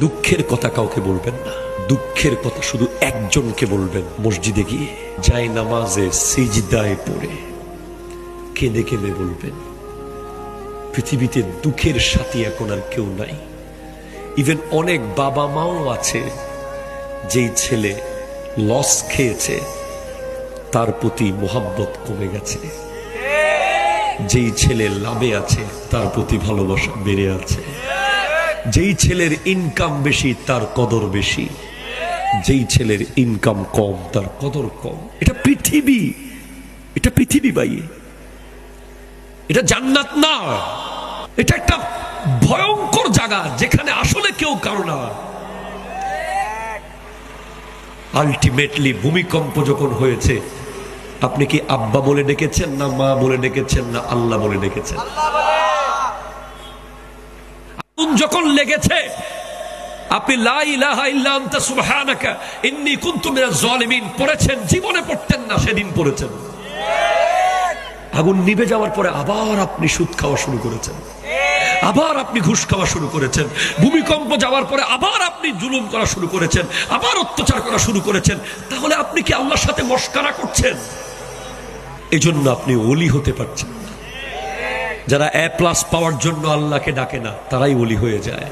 দুঃখের কথা কাউকে বলবেন না, দুঃখের কথা শুধু একজনকে বলবেন। মসজিদে গিয়ে যায় নামাজে সিজদায় পড়ে কেঁদে কেঁদে বলবেন, পৃথিবীতে দুঃখের সাথী এখন আর কেউ নাই। ইভেন অনেক বাবা মাও আছে যেই ছেলে লস খেয়েছে তার প্রতি মোহাব্বত কমে গেছে, যেই ছেলে লাভে আছে তার প্রতি ভালোবাসা বেড়ে আছে, যেই ছেলের ইনকাম বেশি তার কদর বেশি, যেই ছেলের ইনকাম কম তার কদর কম। এটা পৃথিবী, এটা পৃথিবী ভাই, এটা জান্নাত না। এটা একটা ভয়ঙ্কর জায়গা যেখানে আসলে কেউ কারো না। আলটিমেটলি ভূমিকম্প যখন হয়েছে, আপনি কি আব্বা বলে ডেকেছেন না মা বলে ডেকেছেন না আল্লাহ বলে ডেকেছেন? আগুন যখন লেগেছে আপনি লা ইলাহা ইল্লা আনতা সুবহানাকা ইন্নী কুনতু মিনাজ জালিমিন পড়েছেন, জীবনে পড়তেন না, সেদিন পড়েছেন। আগুন নিভে যাওয়ার পরে আবার আপনি সুদ খাওয়া শুরু করেছেন, আবার আপনি ঘুষ খাওয়া শুরু করেছেন। ভূমিকম্প যাওয়ার পরে আবার আপনি জুলুম করা শুরু করেছেন, আবার অত্যাচার করা শুরু করেছেন। তাহলে আপনি কি আল্লাহর সাথে মশকরা করছেন? এজন্য আপনি ওলি হতে পারছেন না। যারা A+ পাওয়ার জন্য আল্লাহকে ডাকে না তারাই ওলি হয়ে যায়।